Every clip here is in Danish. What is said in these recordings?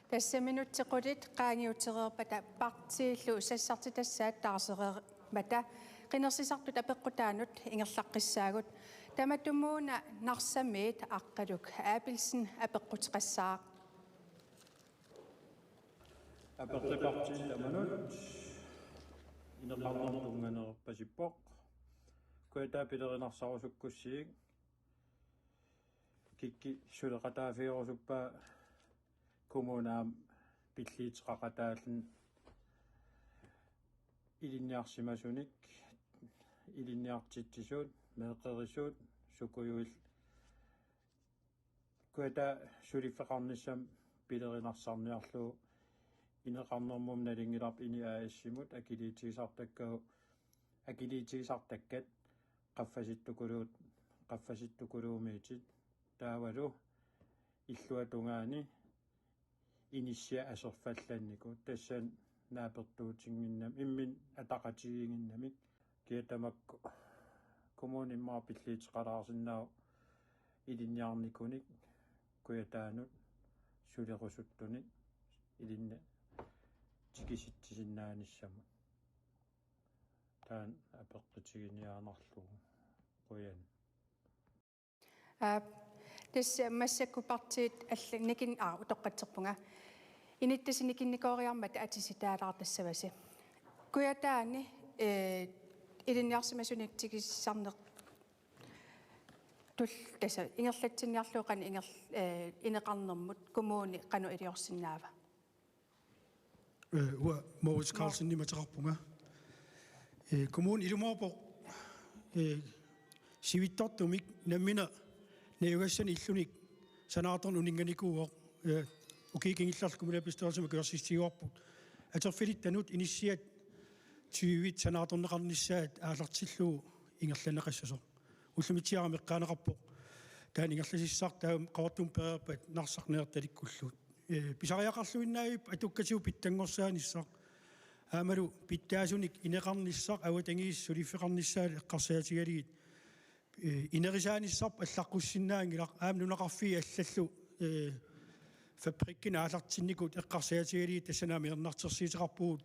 Tässä minuuttikodit qaangiutereerpata partiillu usassarti tassaat taarsereermata qinersisartut apeqqutaanut ingerlaqqissaagut tamatumuuna narsamiit aqqaluk aapilsen apeqqutiqassaaq apertipartil amanut ineqarnertunganerpasippoq kuataa pilerinarsarussukkussiig kikki suleqataafiorusuppa kommunaam pilliiteqaqataallun ilinniarsimasunik ilinniartitsisuut meeqerisuut sukuyuil kuataa suliffeqarnissam pilerinarsaarniarluu ineqarnermum nalingilarp ini aassimut akiliitigisartakkat qaffasittukuluumiitit taavalu illuatungaani inissia aserfallanniku tassan naapertuutinginnam immin ataqatiginnamik kiatamakku kommunimmaa pilliiteqalaarsinnau ilinniarnikunik kuyataanut sulequsuttunik ilinna tikisittisinnaanissamut taan apeqqitiginiaanarlugu quyan tässä massakkupartiit allanikin utoqqatserpunga inittasinikkinnikoriarmat atisitaalaartassavasi kuyataani ilinniarsimasuniktikissarneq tul tasa ingerlatsinniarluuqan ineqarnermut kommuni qanu iliorsinnaava Moritz Carlsen nimataqarpunga kommun ilumorpo sivittortumik nammina neugassan illunik sanaatorn uninganikuuoq ukiikingillarkumila pistorsama kyorsistiuarput aterfilittanut inissiat tyvit sanaatorneqarnissaat aalartilluu ingerlaneqassaso ullumitiara meqqaaneqarpo taan ingerlasissar taam qawartum peerpat narsarneertalikkullut pisariaqarluinnaayip atukkasiu pittangorsaanissaq aamalu pittaasunik ineqarnissaq awatangiissuliffeqarnissaal eqqarsaatigaligit inerisaanissarp allaqqussinnaangilaq aamnunaqarfii allallu fabrikken aalartinnikut eqqarsaatigaligit tassanaami ernartersiiteqarpugut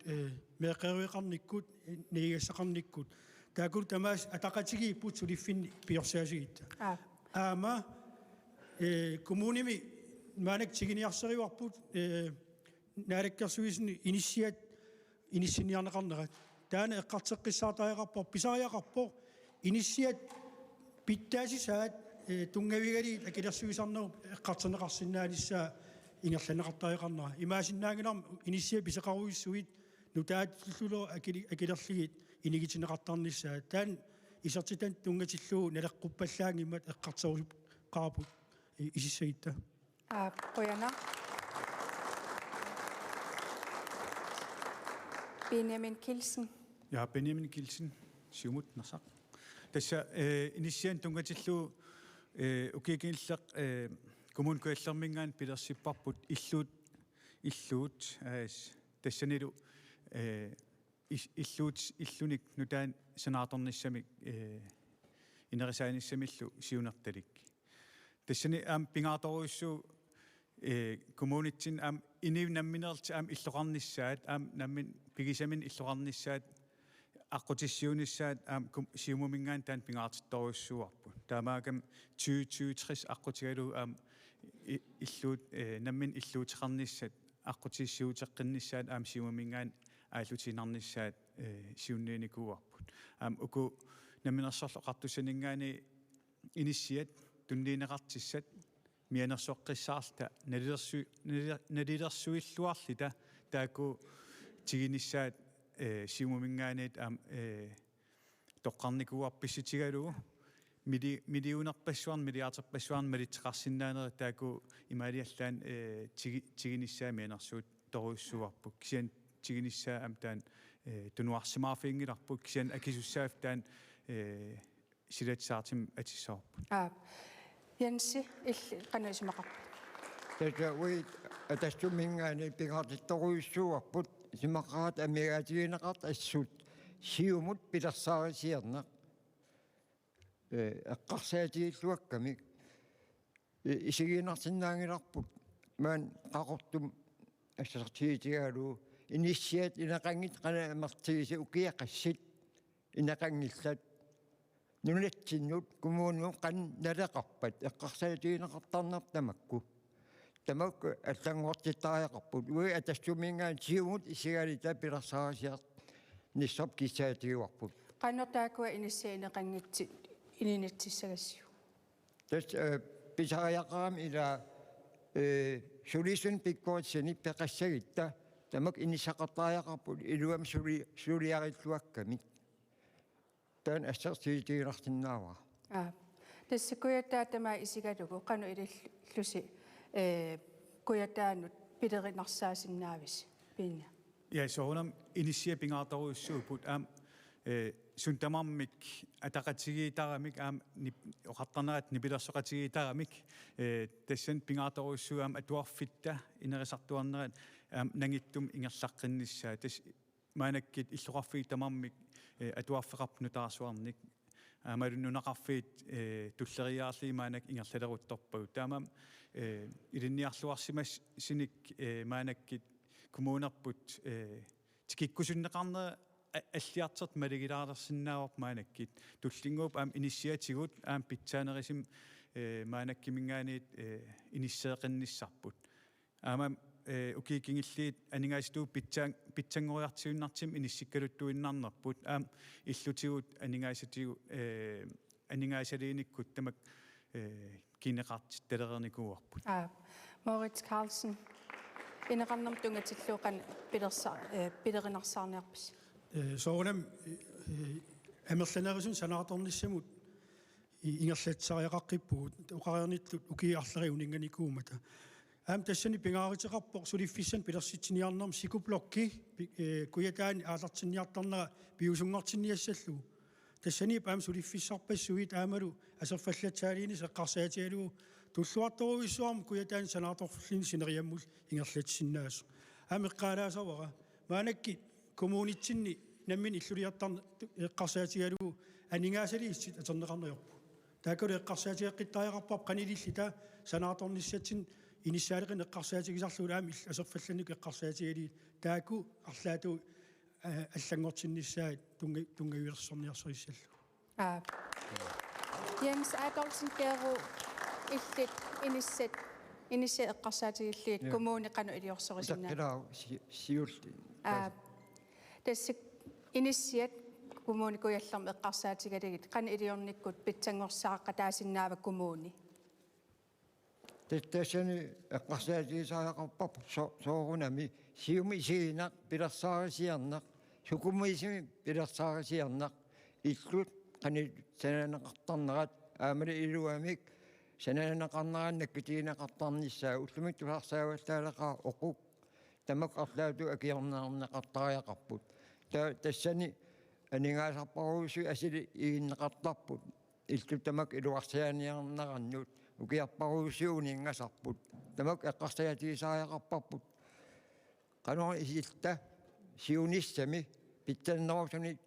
meeqeruiqarnikkut niigassaqarnikkut taakul tamaas ataqatigiipput suliffinni piorsaasigitta aama kommunimi maanak tiginiarseriuarput naalakkersuisni inissianiarneqarnerat taana eqqarteqqissaartaajaaqarpor pisariaqarpor inissiat pittaasisaat tungavigaliit akilersuisarnerup eqqarteneqarsinnaanissaa ingerlaneqartaajaaqarnera imaasinnaangilarm inissia piseqaruissuit nutaatullulo akilerligit inigitineqartarnissaa taan isertitan tungatilluu naleqquppallaangimmat eqqarterusup qaaput isissagittaa Pojana. Benjamin Kielsen. Ja, Benjamin Kielsen, Siumut Nasak. Tässä inissian tungatillu ukiikingillaq kommunikuallermingaan pilersipparput illuut tassanilu illunik nutaan sanaatornissamik inerisaannissamillu siunertalik tassani pingaatoruissu kommunitsin inivnamminerti illoqarnissaat nammin pigisamin illoqarnissaat aqutissiunissaat siumumingaan taan pingaartittoruissuarpu taamaakam 2060 aqutigalu illuut nammin illuutiqarnissat aqutissiuteqqinnissaat siumumingaan aallutinarnissaat siunniinikuuarput uku namminersorlu qartusaningaani inissiat tunniineqartissat mianersoqqissaarta nalilersuilluarlita taaku tiginissaat siumumingaaniit toqqarnikuuarpissitigalu miliunerpassuarn militteqarsinnaaneri taaku imaaliallaan tiginissaa mianersuut toruissuarpuk kisian tiginissaa taan tunuarsimaarfiingilarpuk kisian akisussaaf taan silatsaatim atissaarput Jensi qanuismaqarp Tätä voi atastummingaani pingaartittoruissuarput simaqaat amigaatigineqart assut siumut pilersaarisiarneq eqqarsaatiilluakkamik isigiinarsinnaangilarput maan qaqortum ассертиитигалу инисиат инақангит қана мартигиси укиақассит инақангиллат нунатсиннут кумуунну қан налеқарпат эққарсаатиинеқартарнер тамакку тамак аллангуартиттариақарпут уи атассумингаан сиумут исигалита пиларсаарасиарт ниссап кисаатигуарпут qannertaakua inissiineqanngitsit ininitsissagassiu тас писариақарам ила сулисун пиккоотсини пеқассагитта тамак инисақартариақарпут илуам сулиариллуаккамик таан ассертиитигинартиннаава тассакуятаа тама исигалугу qanu ilillusi kuyataanut pilerinarsaasinnaavis pinna Ja, soonam initia pingaatoruissuuput sun tamammik ataqatigiitaramik oqartarnerat nipilersoqatigiitaramik tassan pingaatoruissuam atuarfitta inerisartuarnerat nangittum ingerlaqqinnissaa tas maanakkit illuqarfiit tamammik atuarfeqarpunutaarsuarnik amalununaqarfiit tulleriaarli maanak ingerlaleruttorpagut taamam ilinniarluarsimas sinik maanakkit kommunerput tikikkusunneqarnera аллиартэрт малигилаарлерсиннааварп маанаккит туллингууп инисиатигут питсаанерисим маанаккимингаанит иниссеэқинниссарпут укикингиллиит анигаастуу питсангориартигуннартим иниссиккалуттуиннарнерпут иллутигут анигаасатигу анигаасалииниккут тамак кинеқарт талерерникууарпут Moritz Carlsen инеқарнерм тунгатиллуоқан пилеринарсаарниарпис соонам амерланерисун санааторниссамут ингерлатсариақаққиппугут уқариерниттут укиарлериунинганикуумата тассани пингааритеқарпоқ сулиффиссан пилерситсиниарнерм сикуплокки куятаани аалартинниартарнера пиусунгортинниассаллу тассани сулиффиссарпассуит аамалу асерфаллатсаалиини сеққарсаатиалу туллуарторуиссуарм куятаани санааторфлини синериаммул ингерлатсиннаасу амеққалаасавара маанакки коммунитсинни наммин иллулиартарна эққарсаатигалу анигаасалииссит атернеқарнерпу таакулу эққарсаатиаққиттариақарпап қанилиллита санааторниссатсин иниссаалеқин эққарсаатигисарлугу асерфалланику эққарсаатигалии тааку арлаату аллангортиннissaat тунгавилерсорниарсорисsallu Jens Adolfsen Kero illit inisse eqqarsaatigiilliit kommuni qanu iliorsorisina таккалаа сиулли тасс иниссиат kommuni kujallerm eqqarsaatigaligit qanu iliornikkut pitsangorsaaqqa taasinnaawa kommuni тассани эққарсаатигисаақарпап соорунами сиуми сиинақ пилерсаарисиарнақ сукуммисими пилерсаарисиарнақ иллут қани сананеқартарнерат аамали илуамик сананеқарнерааннаккутигинеқартарниссаа уллумик тусаарсаагаллаалеқаа оқук тамак арлаату акиорнаарнеқартариақарпут тассани анигаасарпаруусу асили ииннеқартарпут иллу тамак илуарсианиарнераннут укиарпаруусуунингасарпут тамак эққарсаатигисааяқарпарпут канаа исилта сиуниссами питтаннерусуни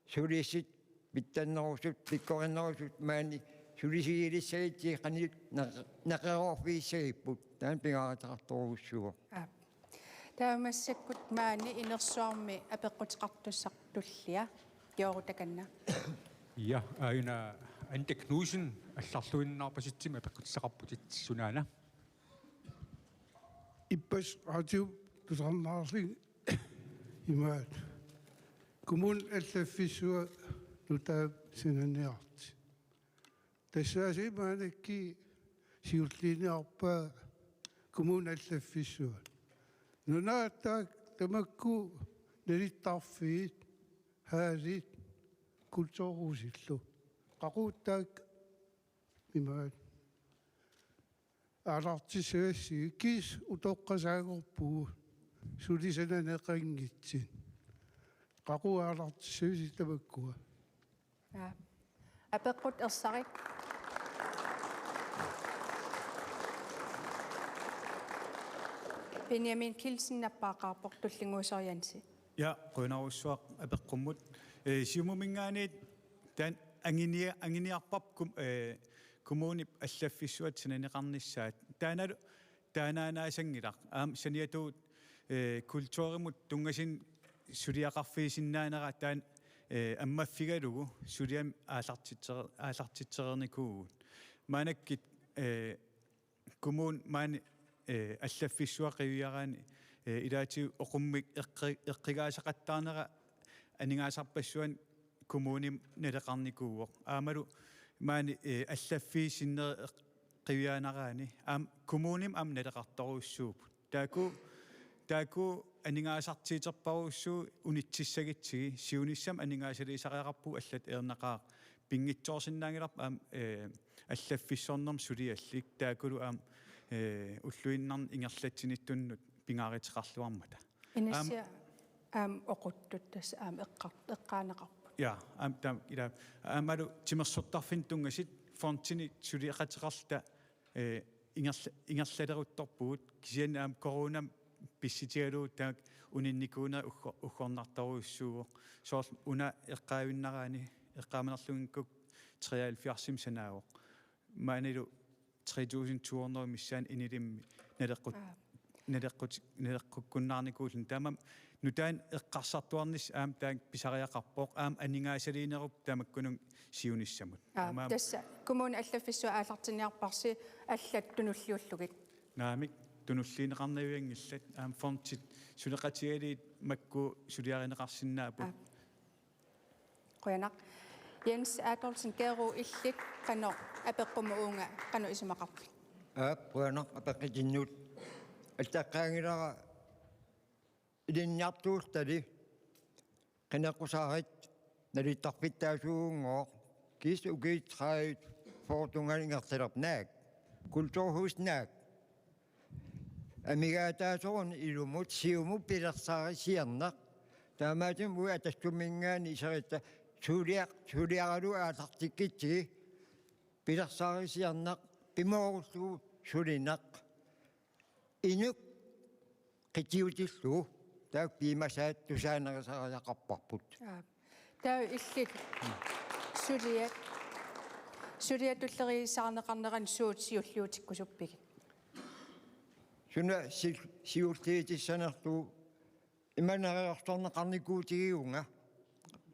сулисит питтаннерусут пиккориннерусут маани сулисигилиссагитти қани нақероорфииссагиппут таан пингааратақарторуссуа таамассаккут маани инерсуарми апеққутеқартуссартуллиа киорутаканна Ja, aina Ante Knudsen алларлуиннаарпаситсим апеққутсеқарпутит сунаана. Иппас радио тусарнаарли имаат. Коммун аллаффиссуа нутаа синаниарти. Тассааси маанакки сиуллиниарпаа коммун аллаффиссуа. Нунааттаак тамакку налиттарфиит хаалит культуурусиллу qaqutaak imaat алартисаасси кис утоққасаагорпугу сулисанаneqanngitsin qaquaalартиссависи тамаккуа апеққут ерсарик Benjamin Kilsen наппаақарпор туллингуусорианси Ja, qunarussuaq apeqqummut siumumingaaniit taan anginiarpap kommuni allaffissuat sinaneqarnissaat taanaanaasangilaq saniatuut kultuurimut tungasin suliaqarfiisinnaanera taan аммаффигалугу сулиам аалартитсерникуугут маанаккит кумуун маани аллаффиссуақивиараани илаати оқуммик эққигаасақаттаарнера анигаасарпассуан кумууним налеқарникууоқ аамалу маани аллаффиисиннери қивиаанараани аам кумууним аам налеқарторуссуупут тааку анигаасартиитерпаруссуу унитсиссагитсиги сиунissam анигаасалисариақарпу аллат ернақаа пингитсоорсиннаангиларпа аам аллаффиссорнерм сулиаллик таакулу аам уллуиннарн ингерлатсиниттуннут пингааритеқарлуармата Инисsia оқуттут тас эққаанеқарпут я аам таам ила аамалу тимерсортарфин тунгасит фонтини сулиақатеқарта ингерлалерутторпуут кисиан аам коронам писситигалуу таак унинникууна уггорнартаруйссууго соорл уна эққаавиннараани эққааманерлугинкук 73 санааго маанилу 3200 миссаан инилимми налеққуккуннаарникуулин таамам нутаан эққарсартуарнис аам таак писариақарпоқ аам анигаасалиинеруп таамаккунун сиунissамут тасса кумуун аллаффиссуа аалартиниарпарси аллат тунуллиуллугит наамик тунуллиинеқарнавиангиллат аам фонтит сулеқатигалиит макку сулиаринеқарсинаапут қуянақ Jens Adolfsen Gero illik qano apеққумуунга qano исимақарпи пуанақ апеққитиннут аттаққаангилара илинниартуустали қинеққусаарит налиттарпиттаасуунгоо кис угиитраит фортунгалингерлернаак культурхуснаак амигаатаасорун илумут сиуму пилерсаарисиарнақ таамаатим уа таскуммингаани исерита сулиаралу аатартиккитсиги пилерсаарисиарнақ пимооруллугу сулинақ инук qitiutilluu taak piimasaat tusaanerisaariaqarparput таа иллит сулиатуллерисаарнеқарнеран суут сиуллуутиккусуппиги суна сиултиитиссанерлуу иманериорторнеқарникуутигиунга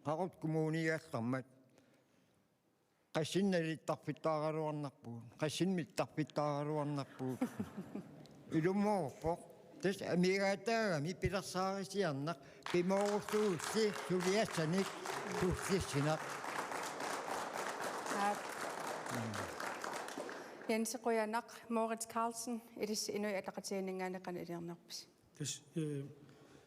qarut kommuniallarmat qassinnalittарпиттаагалуарнарпуут qassinnmittарпиттаагалуарнарпуут илумоорпоқ тэс амигаатаагами пилерсаарисиарнақ пимооруллуусси сулиассаник туссиссинақ Jens Qujanaq Moritz Carlsen edis inui ataqatiinningaanеqan iliernerpis тас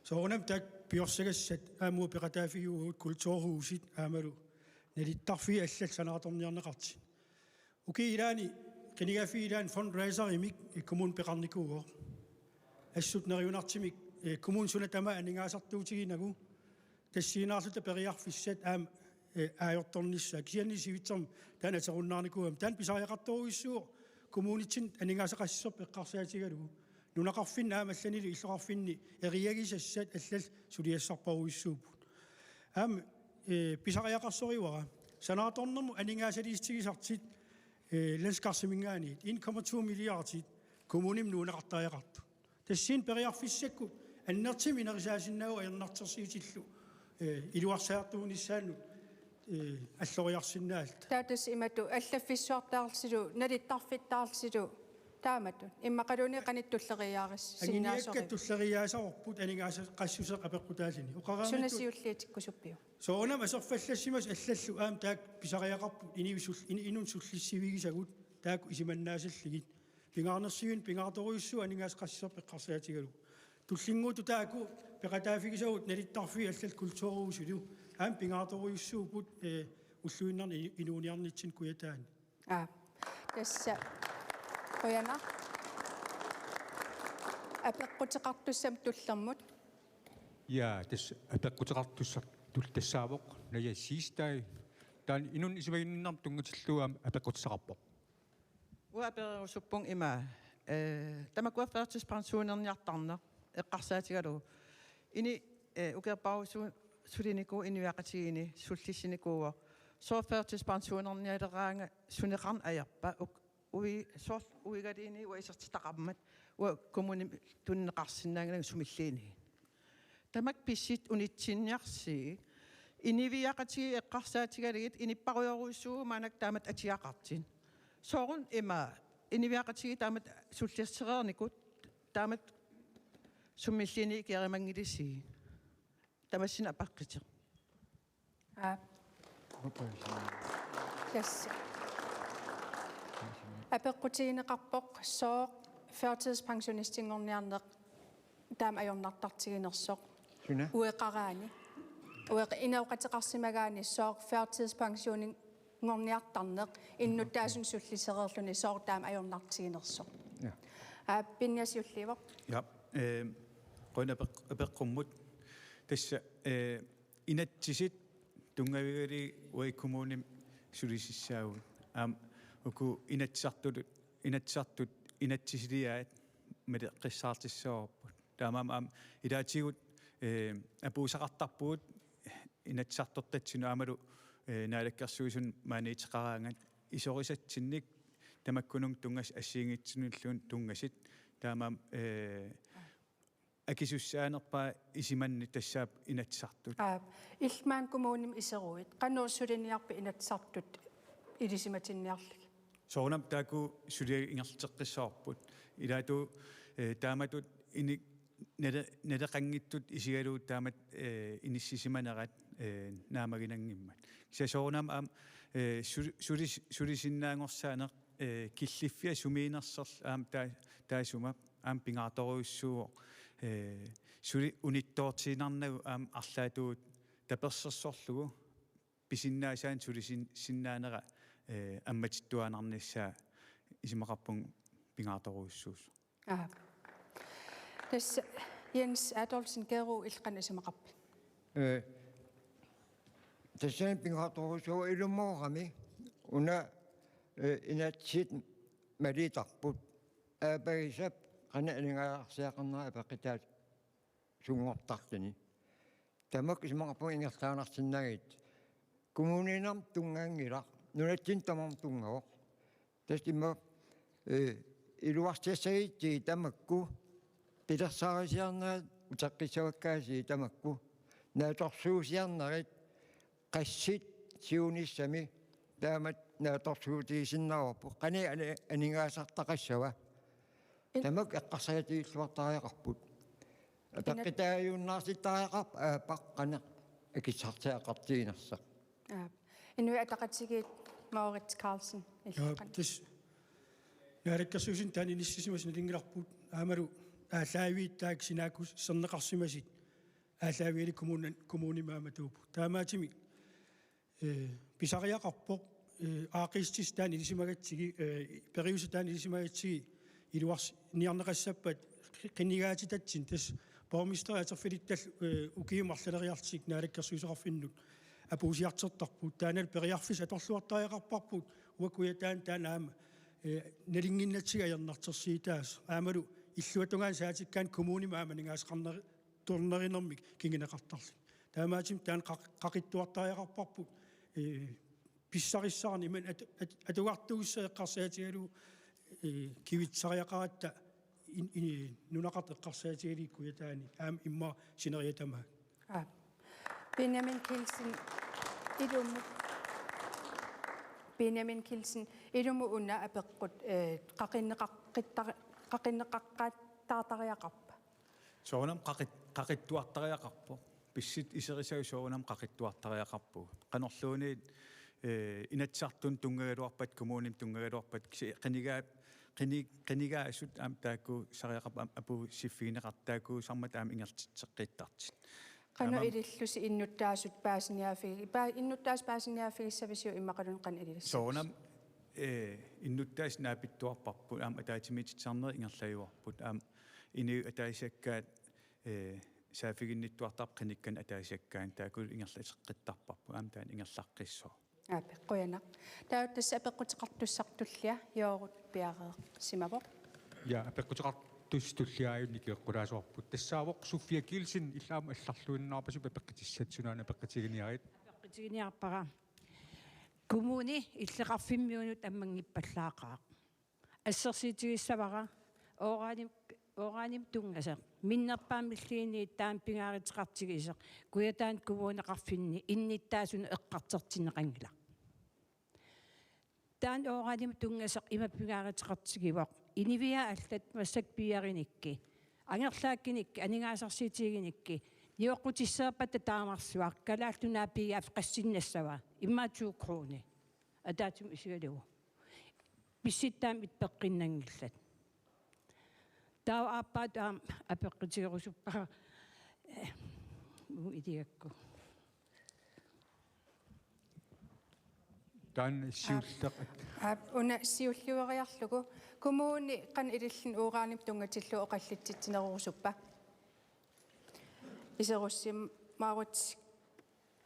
соонам так пиорсагассат аамуу пеқатаафигуугут культуурhuusit аамалу налиттарфи аллал санааторниарнеқарти уки илаани кинигафи илаан фондрайзер имик коммун пеқарникуугоо ассут нериунартимик коммун суна тама анингаасартуутигинагу тассиинаарлута периарфиссат аам аajortornissa кисианни сивитсерм таана теруннаарникуам таан писариақарторуиссуу коммунитсин анингаасақассерп эққарсаатигалугу нунақарфин аамалланили иллоқарфинни эриагисассат аллал сулиассарпаруиссуупут аам писариақарсоривара санааторнэрму анингаасалиистигисартит ланскарсимингаанит 1,2 миллиардит коммуним нунақартариақарту тассин периарфиссакку аннертими нерисаасиннау аернартерсиитиллу илуарсаартуунissaannут аллориарсиннаалт таатас имату аллаффиссуартаарлсилу налиттарфиттаарлсилу таамату иммақалуни қаниттуллериаарис синаасори туллериаасарпут анингааса qassuse qapeqqutaallini uqaraanit сунасиуллиитиккусуппиу соонам асерфаллассимас аллаллу аам таак писариақарпут инивисул инун суллиссивигисагут таак исиманнаасаллигит пингаарнерсивин пингаарторуйуссу анингаас qassisерп эққарсаатигалу туллингууту тааку пеқатаафигисагут налиттарфи аллал культуурусулу аам пингаарторуйуссуупут уллуиннарни инууниарнитсин куятаани тасса қуяна апеққутеқартуссам туллермут я тас апеққутеқартуссар тултассаавоқ ная систай таан инун исимагиннарм тунгатиллуам апеққутеқарпоқ уаперусуппун има тамакуаффертисpensionerniartarner эққарсаатигалу ини укерпаусу сулинику инуақатигини суллиссиникууа сооффертисpensionerniалераанга сунеқарн аярпа уи сорт уигалини уисертитақармат уа коммуни туннеқарсинаангана сумиллиини тамак писсит унитсинниарси инивиақатиги эққарсаатигалигит иниппаруйоруйссуу маанак таамат атиақартин соорун има инивиақатиги таамат суллерсереерникут таамат сумиллиини киаримангилиси тамассина апаққитеқ Yes. Апеққутигинеқарпоқ соо førtidspensionistингорниарнеқ таам ajornartartiginersoq Suna. уеқараани уеқ инауқатеқарсимагаани соо førtidspensioningorniartarneq иннуттаасун суллисереерлүни соо таам ajornartiginersoq Ja. пинниасиулливоқ Ja, qona apeqqumut tassa inattisit tungavigari uikumuunim sulisissaagut uku inatsartut inatsisiliaat medeqqissaartissaorput taamam ilaatigut apuusaqartarpuut inatsartortatsinu amalu naalakkersuisun maaniiteqaraangat isorisatsinnik tamakkunung tungas assiingitsinulluun tungasit taamam акисуссаанерпаа исиманни тассаап инатсартут илмаан коммуним исеруит кануussулиниарпи инатсартут илисиматинниарлик соонам тааку сулиа ингертеққиссаарпут илаату тааматут ини нелеқангиттут исигалуу таамат иниссисиманерат наамагинангиммат кисасоонам ам сулисиннаангорсаанеқ киллиффиа сумиинерсерл аам таасума аам пингааторуйссуу сули униттоортиинарнагу аам арлаатуут таперсерсорлугу писиннаасаан сулисиннаанера амматиттуанарниссаа исимақарпун пингааторуйссуус тас Jens Adolfsen Gero илқанисимақарпи Tassan pingatorusuu ilummoorami una inatsit malitarput aapagisap qanaalingaarsiaqarnera apaqitaat sungortartini tamak ismaqarpun ingertaanarsinnagit kommuninam tungaangilaq nunatsin tamam tungaoq tastimma iluartiassagitsi tamakku pilersaarisiarnaat utaqqissavakkaasi tamakku naatorsuusiarnarit qassit siunissami taamat naatorsuutiisinnaorpu qani aningaasartaqassava tamak eqqarsagatiilluartariaqarput apaqqitaayuunnaarsittariaqarp aapaqqana akissartiaqartiinersaq inui ataqatigit Moritz Carlsen ilqan тас яараккасуусин таани ниссисимас налингиларпут аамалу ааллаавииттаак синаакус сернеқарсимасит ааллаавиали коммунимааматуупу таамаатими писариақарпоқ аақистис таани илисимагатсиги периуса таани илисимагатсиги илуарс ниарнеқассаппат қиннигаатитатсин тас бормистер атерфилиттал укиумарлалериартик наалаккерсуисеқарфиннут апуусиартертарпут таанал периарфис аторлуартариақарпарпут уакуятаан таанаама налингиннатсига аернартерсиитаас аамалу иллуатунгаан саатиккаан коммунимааманингаасеқарнери турнеринермик кингинеқартарлу таамаатим таан қақиттуартариақарпарпут писсариссаарни иман атугартугуссаеққарсаатигалу кивитсариақаратта нунақарт эққарсаатигаликкуятаани аам имма синериатама Benjamin Kielsen ilumu unna apeqqut qaqinneqaqqattaariaqarpa соонам qaqittuartariaqarpo pissit iserisau soonam qaqittuartariaqarpu qanorluuniit inatsartun tungaluarpat kommunim tungaluarpat qinigaasut aam taakku sariaqap apu siffigineqartaaku sarmat aam ingertitseqqittartit qanu ilillusi innuttaasut innuttaas paasiniaafigissavisiu immaqalun qan ililis soonam innuttaas naapittuarparpu aam ataatimiitsarner ingerlajuarput aam ini ataisakkaat saafiginnittuartarp qinikkan ataisakkaan taakul ingerlaseqqittarparpu aam taan ingerlaqqissoo apeqquyana tauttas apeqqutiqartussartullia yoorut piareeq simavoq ja apeqqutiqartustulliaajunnik eqqulaasuarput tassaavoq Sofia Kielsen illaama алларлуиннаарпасу пеққитиссатсунаана пеққитигиниарит пеққитигиниарпара коммуни иллеқарфиммиунут аммангиппаллаақаа ассерсиитигиссавара Oranim tungasa minnerpaamillini taam pingaaritiqartigiseq kuyataan kuvuunaqarfinni innittaasun eqqartertineqangila taan oranim tungaseq ima pingaaritiqartigivoq inivia allat massak piarinikki angerlaakkinikki aningaasarsiitiginikki Joqutissaapatta taamarsuaq kalaaltunaa pigaaf qassinnassava immaatuuqruuni ataatum isigalugu pissittaam itpeqqinnangillat tau appaat apeqqitigerusuppa idiakku Tan siullaq una siulluariarlugu kumuuni qan ilillin uuraanip tungatillu oqallitsittinerusuppa iserussim Maurits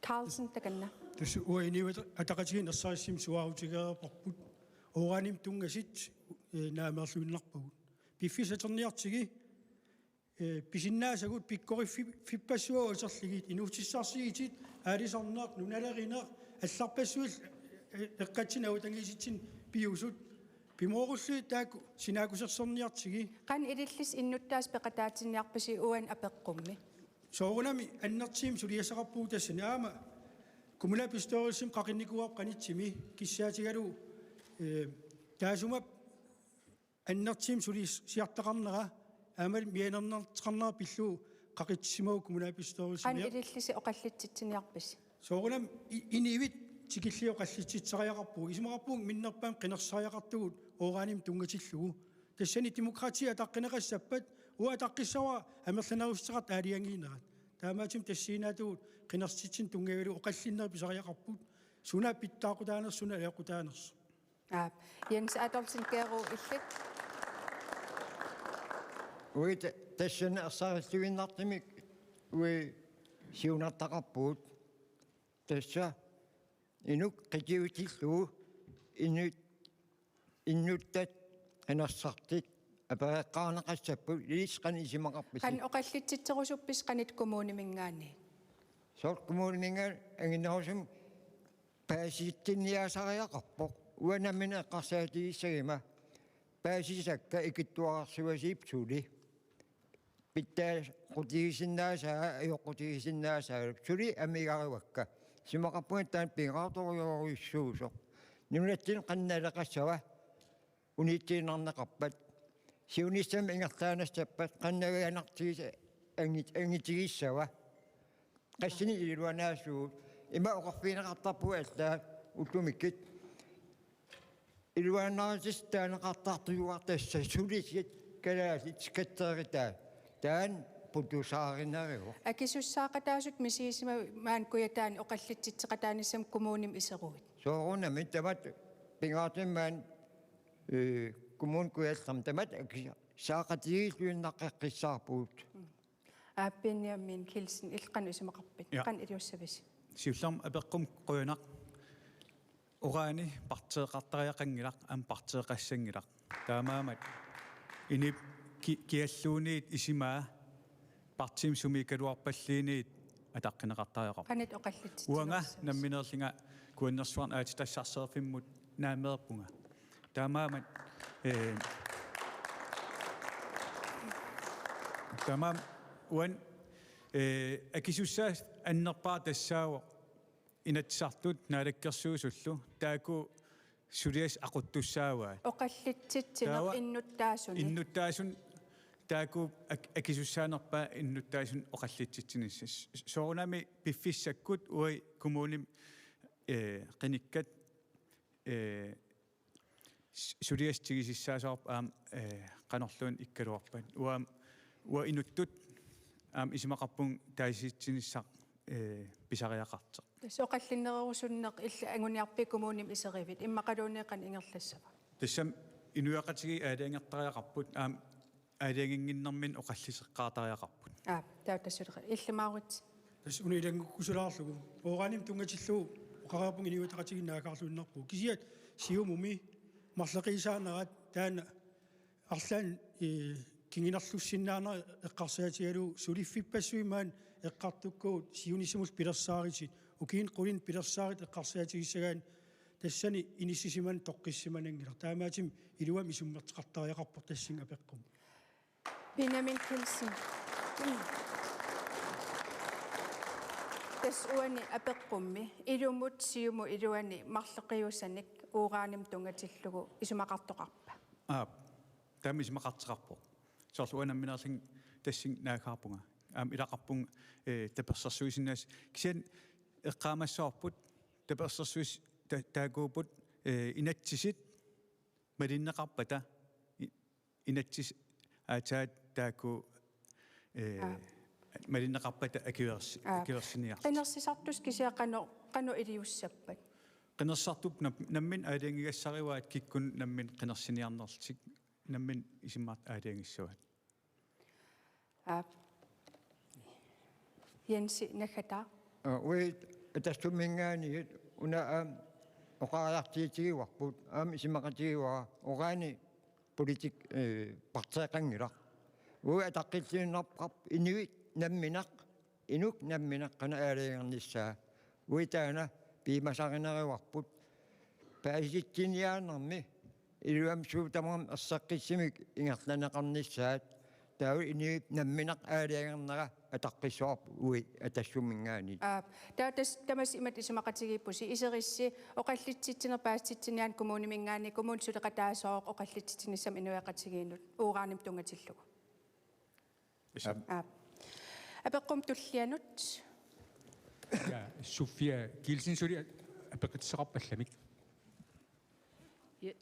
Carlsen takanna Tässä uinivat ataqatigin ersarissim suarutigeerporput oranim tungasit naamerluinnarpagut piffisaterniartigi pisinnaasagут pikkoriffippassuа userligit inuutissarsigitit aalisarneaq nunalerineq алларпассуил эққатсинау тангиситсин пиусут пимоорулли таак синаакусерсерниартиги qan ilillis innuttaas peqataatsinniarpasi uan apeqqummi соорунами аннертиим сулиасақарпуу тассани аама кумула пистоорисим қақинникуап қанитсими киссаатигалу таасумап аннертиим сулиссиартақарнера аамал мианернертеқарнера пиллу қақитсимау кумула пистоорисим qan ilillisi oqallitsitsiniarpis соорунам инивит тикиллио қаллитситсариақарпуу исмақарпуг миннерпаам қинерсариақартугут оорааним тунгатиллугу тассани демократия таққинеқассаппат уа таққиссава амерланерустеқарт аалиангиинерат таамаатим тассиинаатугут қинерситсин тунгавилу оқаллиннери писариақарпут суна питтаақутаанерсуна леақутаанерс Jens Adolfsen Gero illit уи тассана ерсариллуиннартимик уи сиунартақарпуут тасса инук қитиутиллуу иннуттат анерсартик апаэққарнеқассаппу илисқани исимақарпис qan oqallitsitserusuppis qanit kumuuniminggaani сорт коммунинга ангинерусум пааситтинниасариақарпоқ уанамина эққарсаатигиссагима паасисакка икиттуарсуасиип сули питтаа қутигисиннаасаа айоққутигисиннаасаа сули амигаривакка симақарпуан таан пингаарториоруиссуусоқ нимнаттин қанналеқассава униттиинарнеқарпат сиуниссам ингерлаанассаппат қаннавианартигиса ангитигиссава qassini iluanaasuu ima oqarfiineqartarpu allaa ullumikit iluanaarsis taaneqartartujuartassa sulisit kalaasit skatteeritaa taan putusaarinariu akisussaaqataasut misiisima maan kuyataan oqallitsitseqataanissam kumuunim iseruit soorunami tamat pingaartimmaan kumun kuyallam tamat saaqatigiilluinnaqqaqqissaarpuut Benjamin Kilsen ilqan isimaqarpit qan iliussavisi сиулларм апеққум қуянақ ураани партеэқартариақангилақ ам партеэқассангилақ таамаамат инип киаллуунит исимаа партим сумикалуарпаллиинит атаққинеқартариақар qanit oqallitsitsi уанга намминерлинга куаннерсуарна аати тассарсерфиммут наамеерпунга таамаамат таамаам уан акисуссаа аннерпаа тассаава инатсартут наалаккерсуусуллу тааку сулиас aquttussaawa oqallitsitsinер innuttaasun тааку акисуссаанерпаа иннуттааsun oqallitsitsinissas соорунами пиффиссаккут уи коммуним qinikkат сулиас тигисиссаасаарп аам qanorluun ikkaluarpat уа инуттут аам исимақарпун таиситсиниссақ писариақарте соқаллиннерерусуннеқ илла ангуниарпи коммуним исеривит иммақалуунеқан ингерлассава тассам инуяқатиги аалиангертариақарпут аам аалиангингиннэрмин оқаллисеққаатариақарпут таутассулеқа иллимаарут тас унилангуккусулаарлугу оорааним тунгатиллуу оқараапун иниутақатигиннаакаарлуиннарпу кисиат сиумуми марлеқисаанерат таана арлаан кингинерлуссиннаана эққарсаатигалу сулиффиппассуимаан эққартуккуут сиунисимус пилерсааритит укиин қулин пилерсаарит эққарсаатигиссагаан тассани иниссисиман тоққиссиманангилар таамаатим илуам исуммертеқартариақарпор тассин апеққум Benjamin Kilsen. Tas uani apeqqummi ilumut siumu iluani marleqiusanik uuraanim tungatillugu isumaqartoqarpa. Tamis maqarteqarpo. Soorluanamminerling tassing naakaapunga. Ilaqarpung tapersarsuisinnaas kisian eqqaamassoorput tapersarsuis taaguuput inatsisit malinneqarpata inatsis aataat taaku malinneqarpata akiversiniarta. Qinersisartus qano iliussappat. Qinersartup nammin aaliangigassariwaat kikkun nammin qinersiniarnertik nammin isimmaart aaliangissuat. Jensi nakata. Tastummingaani una oqaartiitigiwarput isimaqatigiwara oqaani politik partseeqangilaq ataqqilliinnerpaq inuit namminaq inuk namminaq qana aaliangernissaa taana piimasaqineriwarput paasittiниаанерми илуам суутамам ассаққиссимик ингерланеқарнissaат таа иниит намминақ аалиагернера атаққиссуарп атассумингаани Tamas imat isumaqatigippusi iserissi oqallitsittinerpaassittiниан kommunimingaani kommun suleqataasooq oqallitsittinissam inuaqatigiinut uuraanim tungatillugu. Apeqqum tullianut. Ja, Sofia Gilsen suli apeqitseqarpallamik.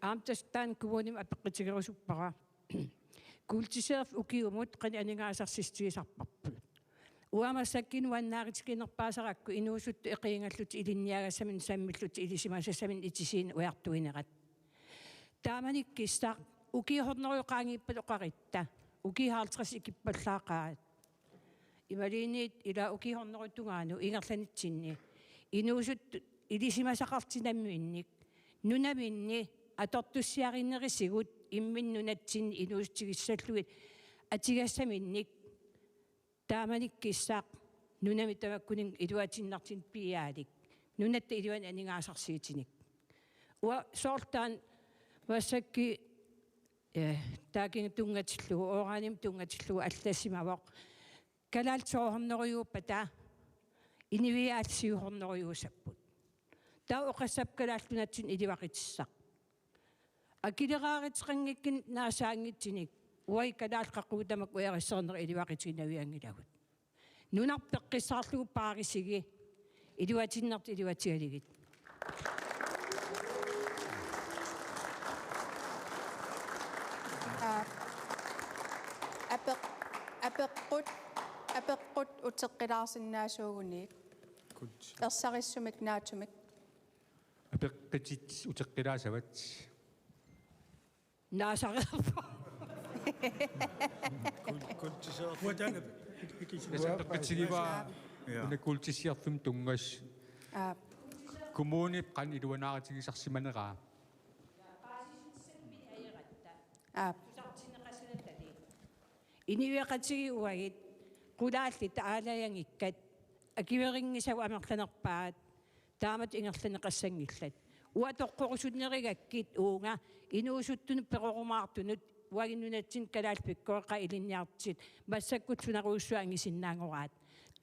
Aamtastaan kuunim apeqqitigerusuppara. Kultiserf ukiumut qani aningaasarsistuisarparput. Uamassakkin uannaaritikinerpaasaqakku inuusuttu eqiingallut ilinniagassamin sammillut ilisimasassamin itisiin uartuinerat. Taamanikkissaq ukihorneriuqaangiippat oqaritta ukihaartras ikippallaaqaat. Imaliiniit ila ukihornerutungaanu ingerlanitsinni inuusuttu ilisimasaqartinammiinnik nunaminni atortussiarinnerissigut imminnunatsin inuustigissallugit atigassaminnik taamanikkissaq nunamitamakkunin iluatinnartin piaalik nunatta iluan aningaasarsiitinik ua soortaan wassakki taakin tungatillugu ooraanim tungatillugu allasimavoq kalaaltsoorneruyuuppata iniviaalsiuhorneruyuusapput taa oqassapkalaaltunatsin iliwaqitissaq akileraaritsqangikkin naasaangittinik uai kalaalqaquutamak uyarisserner iliwaqitinaviangilagut nunarpeqqissaarlugu paarisigi iliwatinnart iliwatigaligit apeqqut uteqqilaarsinnaasuuguniik ersarissumik naatumik Apeqqitit uteqqilaasavat. naasaqerpa Uatana Apeqqitigiva unakultissiarfum tungas. Kommuni qan iluanaaritigisarsimaneraa. iniviaqatigi uagit qulaalli taalaayangikkat akiveringisagu amerlanerpaat taamat ingerlaneqassangillat uatoqqorusunerigakkit uunga inuusuttunu peqorumaartunut uaginnunatsin kalaalpikkoeqa ilinniartit massakkutsunaruussua angisinnaangoraat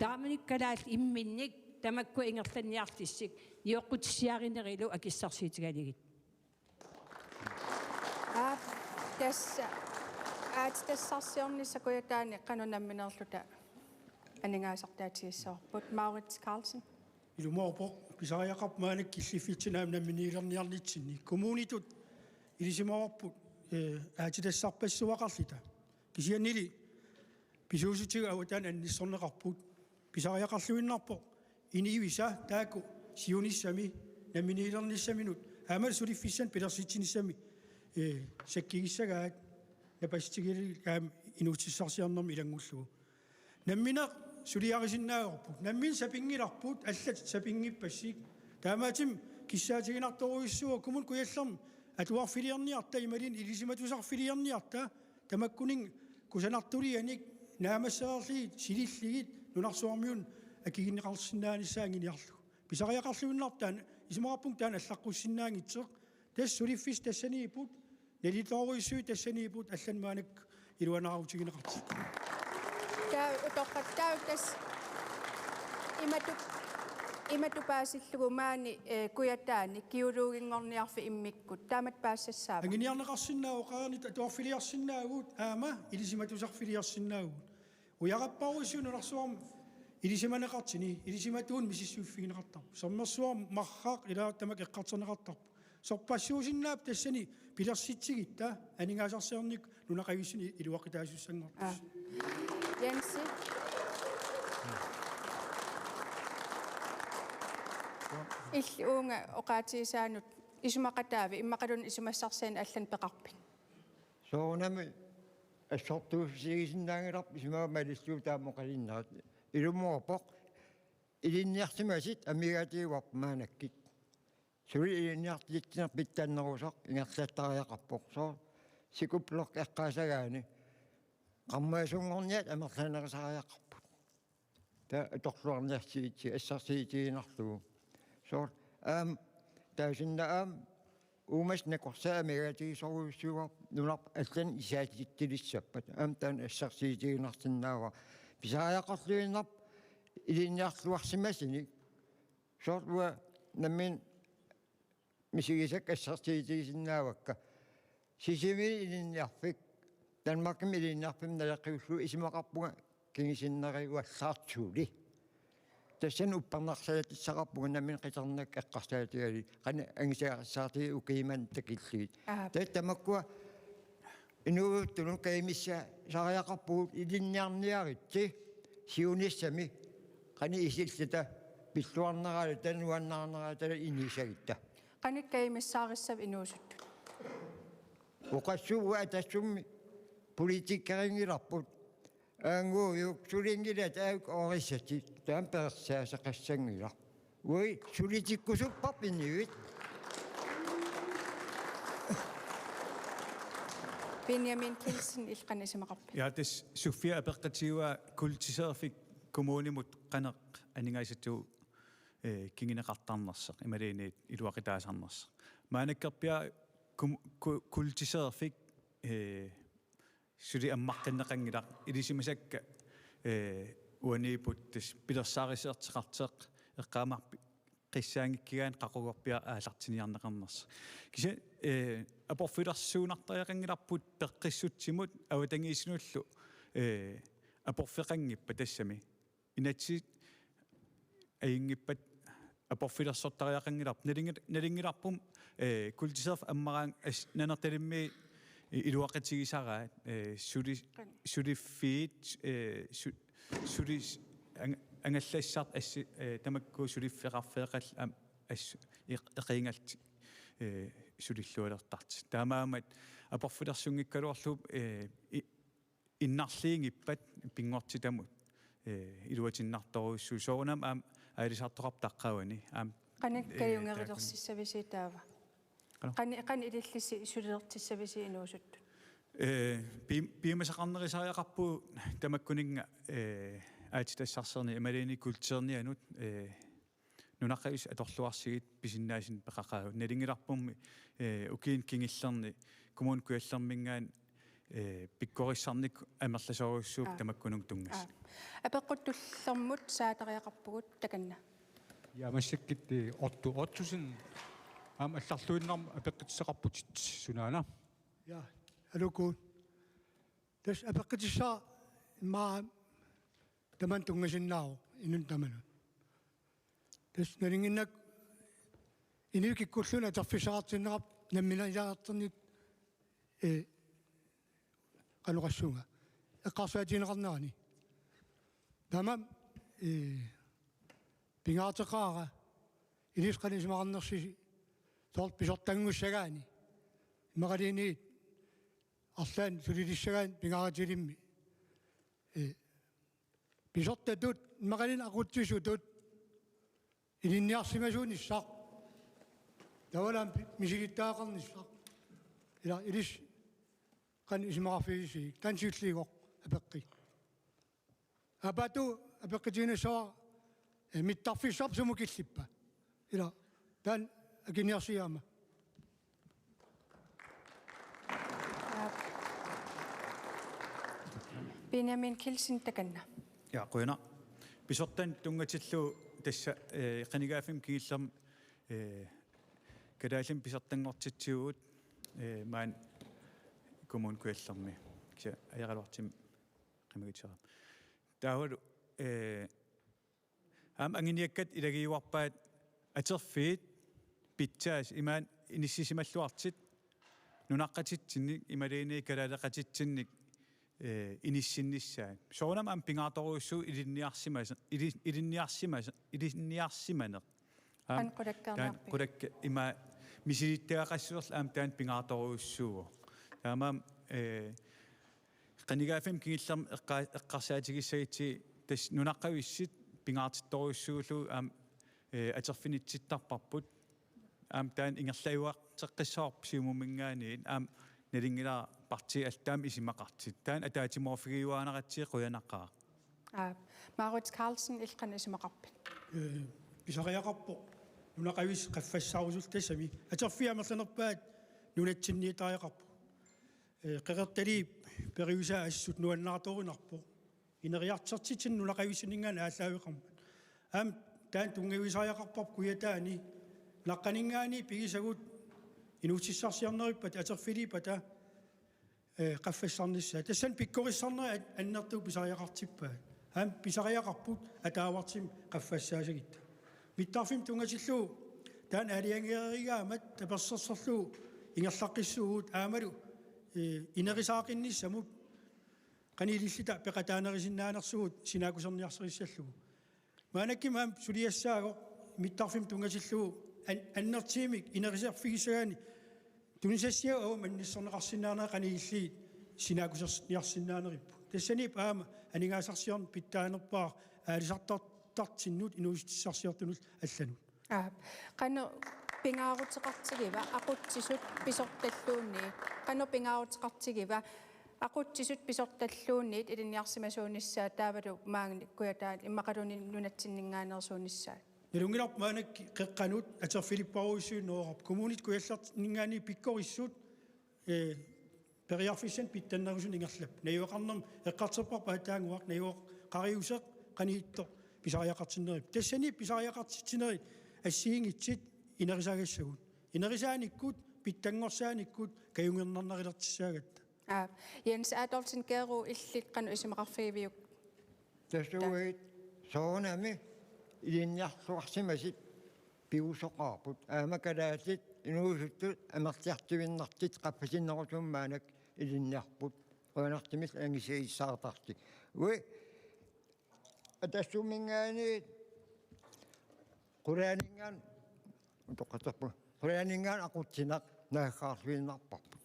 taamanik kalaal imminnik tamakku ingerlanniartissik ioqqutissiarinerilu akissarsiitigaligit tassarsiornissakuyataani qanunamminerluta aningaasartaatigissaorput Maurits Carlsen. ilumorpo pisariaqarpmaanik killiffiitsinaam namminiilerniarnitsinni kommunitut ilisimaorput aatitassarpassuaqarlita kisiannili pisuusutiga awatan annissorneqarput pisariaqarluinnarpo iniivisa taakku siunissami namminiilernissaminut aamal suliffissan pilersitsinissami sakkigissagaat napastigili kaam inuutissarsiarnermi ilangullugu namminaq suliarisinnaagorput nammin sapingilarput allat sapingippassik taamaatim kissaatiginartoruissuga kumun kuyallerm atuarfiliarniarta imalin ilisimatusarfiliarniarta tamakkunin kusanartulianik naamassаарli sililligit nunarsuarmiun akiginneqarsinnaanissaaanginiarlu pisariaqarluinnartaan isimaqarpung taan allaqqussinnaangitseq tass suliffis tassaniiput nalitoruissui tassaniiput allanmaanak илуанааутигинеқарти таа утоққаттаагтас иматупаасиллугу маани куятаани киулуугингорниарфи иммиккут таамат паассассаава ангиниарнеқарсиннаау qaarnit atuarfiliarsinnaagut aama ilisimatusarfiliarsinnaagut ujarapparuissuununarsuarm ilisimanеқартини илисиматуун мисиссууффигинеқартар сормерсуарм марраақ илааттамак эққартернеқартар сорпассуусиннаап тассани пилерситсигитта анигаасарсиорник нунақависсини илуақитаасуссангортус Jensi иллуунга оqaатигисаанут исумақатаави иммақалун исумассарсаан аллан пеқарпин соонами ассортуусигисиннаангилар исмаа малиссуу таамоқалиннаат илумуорпоқ илинниартимасит амигаатигуарп маанаккит сули илинниартитсинер питтааннерусоқ ингерлаттариақарпоқ соо сикуплоқ эққаасагаани qammaasuнгорниат амерланерисариақарпут та аторлуарниарсиити ассарсиитигинарлугу соо таасиннаам уумас накорсаа мегаатигисоруйуссуга нунар аллан исаатиттилиссаппат таан ассарсиитигинартиннаава писариақарлуиннар илинниарлуарсимасини сооруа наммин мисигисак ассарсиитигисиннаавакка сисими илинниарфик Danmark millinarpim nalaqqiullu isimaqarpuga kingisinneriguallaartuuli tassan upparnarsalatissaqarpuga nammin qitarnak eqqarsaatigali qana angisaaqissaartigi ukiiman takilliit tattamakkua inuuttunun kaimissa sariaqarpugut ilinniarniaritsi siunissami qani isillata pilluarneraali tanuannarneraali tala inisagitta qanik kaimissaarissav inuusut uqassuuga atassummi политиккерингиларпут аангууюк сулингилат аак орissati таамперсаасақассангила уи сулитиккусуппарпинниуит Benjamin Kielsen ilqanisимақарпи Ja des Sofia aperqatiua kultiserfik kommunimut qaneq aningaisatu kingineqartarnersaq imaliiniit iluaqitaasarnersaq maanakkerpia kultiserfik suli ammaqqinneqangilaq ilisimasakka uaniiputtis pilersaariseerteqarteq eqqaamarpi qissaangikkigaan qaqugorpia aalartiniarneqarners kisa aporfilarsuunartariaqangilarput peqqissutsimut avatangiisinullu aporfeqangippa tassami inatsi ayingippat aporfilarsortariaqangilarp nalingilarpum kultiserf ammaraang nanertalimmi iluaqatigisaraat suli feed suli angallaissart assi tamakku suliffeqarfeeqall eqingalti sulillualertarti taamaamat aporfilersunngikkaluarlup innarliingippat pingortitamut iluatinnartoruissuu soonam aam aalisartoqarp taqqauani aam qanik kayungerillerssissavisiitaava qani ilillissi sulilertissavisi inuusut piimasaqarnerisariaqarpu tamakkuninga aatitassarserni imaliini kultisernianut nunaqais atorluarsigit pisinnaasin peqaqaagu nalingilarpummi ukiin kingillerni kumun kuallermingaan pikkorissarnik amerlasoruissuup tamakkunung tungas апеққуттуллэрмут саатариақарпугут таканна Ja массаккитти оттусин аам алларлуиннарм апеққитсеқарпутит сунаана Ja, alukun. Tas apaqitissa ma taman tungasinnaau inun tamanun. Tas naringinnak inikikkulluna tarfisaartinnerap namminajaarternit qaluqassunga. Eqqarsaatineqarnaani. Tamam pingaarteqaara inisqanismaqarnersi tort pisortangussagaani. Maqaliiniit арлаан сулилиссагаан пингааратилимми писортатут мақалин ақутсисутут илинниарсимасуунissaq тавалаам мисигиттаақарнissaq ила илис қан исмараффигисиг тансиуллигоқ апеққи апату апеққитинасаа миттарфиссап сумукиллиппа ила таан акиниарсиаама Benjamin Kielsen takanna. Ja, qoina. Pisortan tungatillu tassa qanigaafim kiillam kadaalim pisortangortitsiugut maan kommun kuallarmi. Kisa ajaqaluartim qimagitserap. Taawadu am anginiakkat ilagiuarpaat aterfiit pitsaas imaan inissisimalluartit nunaqqatitsinnik imaliini kalaalaqatitsinnik inissinnissaa soonam am pingaatoruussu ilinniarsimaneq An qudakkaarnerpi. qudak ima misilittaaqassuerl am taan pingaatoruussuugu taamam qanigaafim kingillarm eqqarsaatigissagitti tas nunaqqavissit pingaartittoruussuullu am aterfinitsittarparput am taan ingerlaiuaq teqqissaarp siumumingaaniin am nalingila parti altaam isimaqartit taan ataatimorfigiuaanaqatsi quyanaqaa Moritz Carlsen ilqan isimaqarpit. Pisariaqarpo nunaqavis qaffassaarusult tassami aterfiamerlanerpaat nunatsinniitaajaqarpo qeqertali periusaa assut nuannaartorinarpo ineriartertitsin nunaqavisinningaan aallaaviqarmat am taan tungavisaajaqarpap kuyataani naqqaningaani pigisagut inuutsissarsiarnerippat aterfilipata qaffassaarnissaa tassan pikkorissarnera annertuu pisariaqartippaat am pisariaqarput ataavartim qaffassaasigitta mittarfim tungasillu taan aaliangeerigaamat taperserserlu ingerlaqqissuugut aamalu inerisaaqinnissamut qaniilillita peqataanerisinnaanерsugut sinaakuserniarserissallugu maanakkim am suliassaago mittarfim tungasillu annertiimik ineriserfigisagaani tunisassia oo mannisserneqarsinnaanera qaniilliit sinaakuserniarsinnaanerippu tassani paama aningaasarsiorn pittaanerpaa aalisartartartinnut inuustissarsiortunut allanut Qanno pingaarutiqartigiva aqutsisut pisortalluunni qanno pingaarutiqartigiva aqutsisut pisortalluunniit ilinniarsimasuunissaa taavalu maangni kuyataan immaqaluni nunatsinninngaanersuunissaa nilungilarp maanakki qeqqanut aterfilipparuissuunnoorap kommunit kuyallarningaani pikkorissut periarfissan pittannerusun ingerlap nayuaqarnerm eqqarterparpa taanguaq nayuaq qariuseq qaniittor pisariaqartinnerip tassani pisariaqartitsinnerit assiingitsit inerisagassagut inerisaanikut pittangorsaanikkut kayungernarnarilertissaaгаtta Jens Adolfsen Gero illit qanno isimaqarfigiviuk Tassuit soonami ilinniarluarsimasit piusoqaarput aamakalaatsit inuusuttut amertiartuinnartit qappasinnерусуммаанак ilinniarput qoanartimis angisiissaartarti ui атассумингаани qulaaningaan toqaterpu qulaaningaan aqutsinaq naakkaarluinnarparput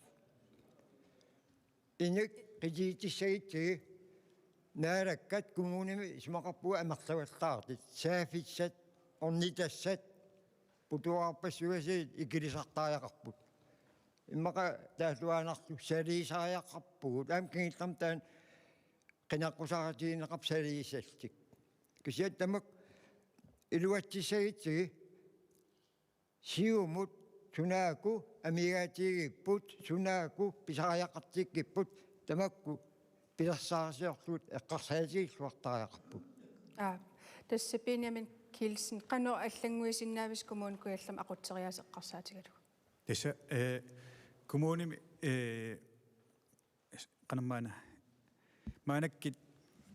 inik qijiitissagitsi naalakkat kommunimi ismaqarpua amerlawallaartit saafissat ornitassat putuarpassugasiit ikilisartaajaqarput immaqa taalluaanarlu saliisaajaqarpugut aam kingillam taan qinaqqusaratiineqap saliissattik kisiat tamak iluatsissagitsi siumut sunaaku amigaatigipput sunaaku pisariaqartikkipput tamakku pilersaarsiorluut eqqarsaatiilluartaajaqarput tassa Benjamin Kielsen qanno allanguisinnaavис kommun kuyallam aqutseriaaseqqarsaatigalu tassa kommunimi qanammaana maanakkit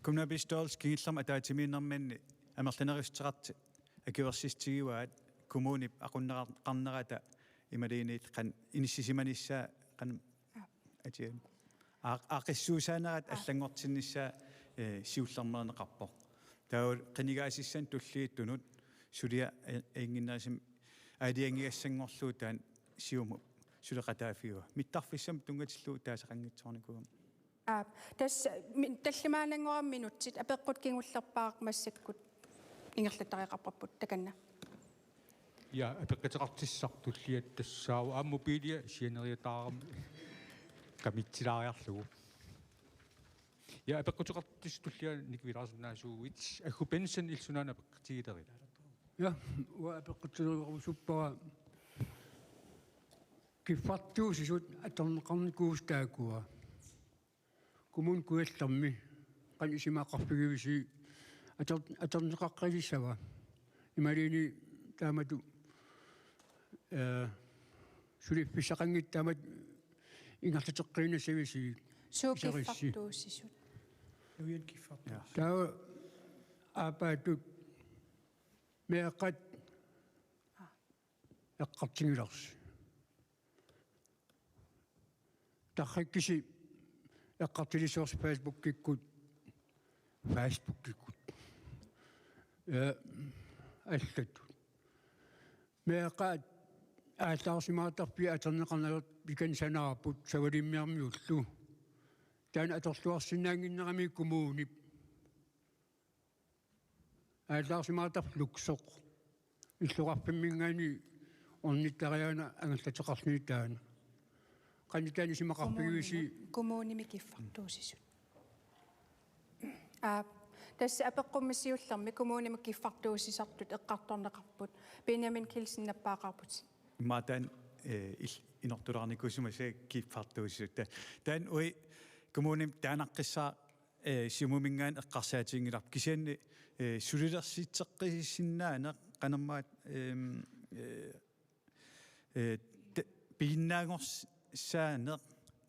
kommunabistools kingillam ataatimiinnermanni amerlanerisтерarti akiversistigiwaat kommunip aqunneqarnerata imaliiniit qan inissisimanissaa qan atiam aaqissuusaanerat allangortinnissaa siullermeerneqarpoq taul qinigaasissan tulliittunut sulia inginnersim aaliangigassangorluutaan siumu suleqataafiua mittarfissam tungatilluu taasaqangitsornikuum tassa tallimaanangoram minutsit apeqqut kingullerpaaq massakkut ingerlatariqarparput takanna Ja apeqqiteqartissaq tulliat tassaavu aammobiilia sianeriataaram kamitsilaariarlugu ja apeqqiteqartis tullia nikvilaarsunnaasuugit aggupensan ilsunaana apeqqitigilerila Ja, wa apeqqitsuruusuppara kiffartuusisut atorneqarnikuustaakua kumun kuallarmi qanisimaaqarpigivisi aterneqaqqalissawa imalini taamatu sulifpisaqangit taamat ingartateqqinasavisi Suukiffartuussisut. Nuyen kiffartu. taa aapaatut meeqqat eqqartingilars tarrikkisi eqqartilisuors Facebook-kikkut аллату меэқаат ааллаарсимаатарпи атернеқарналут пикан санаарпут савалиммиармиуллу таан аторлуарсинаангиннерами коммуунип ааллаарсимаатар луксоқ иллуқарпиммингаани орниттариана ангаллатеқарсни таана qanitaani simaqarpigivisi Kommunimi kiffartuussisut. Tässä apeqqummissiullermi kommunimi kiffartuussisartut eqqartorneqarput Benjamin Kilsen nappaaqarput. Maatan inortularnikusumase kiffartuussut. Tan ui kommunim taanaqqissaa simumingaan eqqarsaatiingilap kisianni sulilersiitseqqisinnaane qanammaat piinnaangors saaneq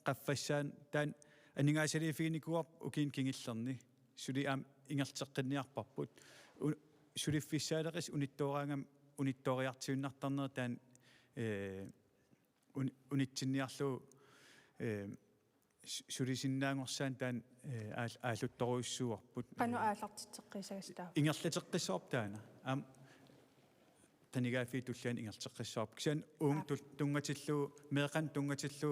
qaffassaan taan aningaasaliifiginikuap ukiin kingillerni suli aam ingerteqqinniarparput suliffissaaleqis unittoraangam unittoriartiunnartarner taan unitsinniarlu sulisinnaangorsaan taan aalluttoruissuarput Qanu aallartitteqqisagastаа. ingerlateqqissaarp taana aam tanigaafi tullaan ingerteqqissaarp kisian tungatillu meeqan tungatillu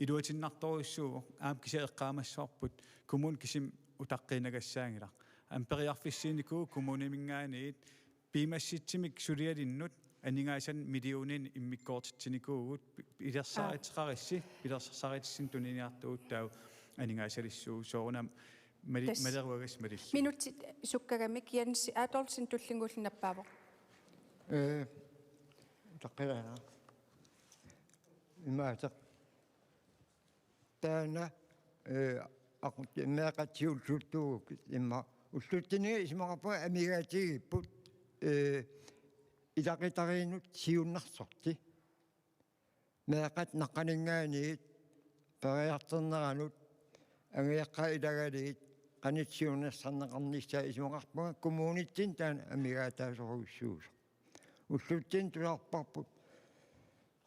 iluutinnartoruissuu aam kisia eqqaamassaarput kumun kisim utaqqiinagassaangila amperiarfissiiniku kumunimingaaniit piimassitsimik sulialinnut aningaasan milionin immikkoortitsinikuugut pilersaaritsaqarissin tuniniartuut tau aningaasalisuu soorunam maleruagas malilli Minuutit sukkagamik Jens Adolfsen tullingullinappaavo. تقرأنا ما تانا ما قد شلتو إما وشلتني اسمه أبو أميراتي بوت إذا قطعينو تسيون نخصتي ما قد نقنعني فريحتنا عنو أميرقا إذا قديت قنت سيون نخصنا اسمه أبو كومونيتين تان أميراتا سوشوش وشلتين تلاقبابوت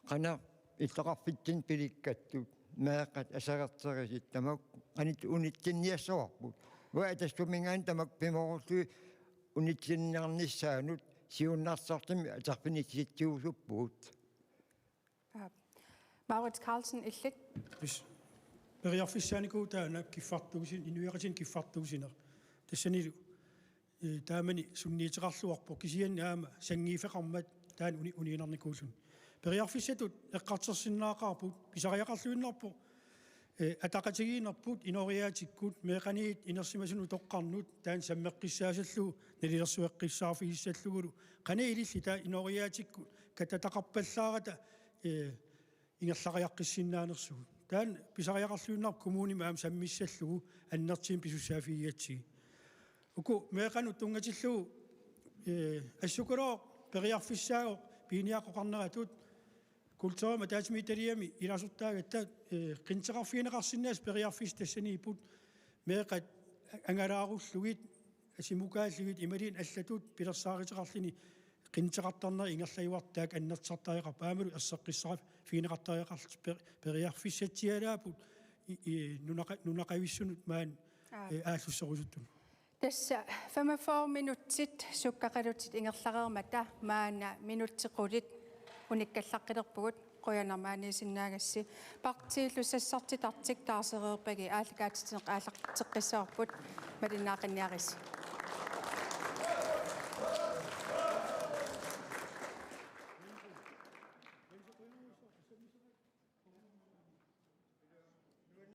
قنا إتقافتين بليكاتوت ما قد أسرت سرسيت تمك قنت أونيتين يسوابوت وأتشتو من أن تمك بمغلطو أونيتين نرنسانوت سيون نصرتم أتخفني تسيتيو سبوت Maurits Carlsen illit. Bis periarfissaaniku taana kiffartuusin inuiqatin kiffartuusineq tassani taamani sunniiteqarluarpu kisian aama sangiifeqarmat taan uniinarnikuusun periarfissatut eqqartersinnaaqarput pisariaqarluinnarpu ataqatigiinerput inoriaatikkut meeqaniit inersimasunu toqqarnut taan sammeqqissaasallu nalilersueqqissaarfigissallugulu qani ililli taa inoriaatikku katataqarpallaarata ingerlaqayaqqissinnaanерсугу taan pisariaqarluinnar kommuni maam sammissallugu annertiin pisussaafiigatsigi uku meeqanu tungatillugu assukuro periarfissaago piiniaqoqarneratut kulturama taatimiitaliami ilasurtaagatta qinteqarfiineqarsinnaas periarfis tassaniiput meeqat angalaarullugit asimukaalligit imalin allatut pilersaariteqarlini qinteqartarner ingerlaiuartaak annertsartariqa paamalu asseqqissaraf fiineqartariaqarl periarfissatialaaput nunaqavissunut maan aallusserusuttum Tässä 45 minuutsit sukkaqalutit ingerlareermata maana minuuttiqulit unikkallaqqilerpugut qoyanarmaaniisinnagassi partiillusassartitartik taasereerpagi aallakaatiteq aallarteqqissaarput malinnaaqinniaris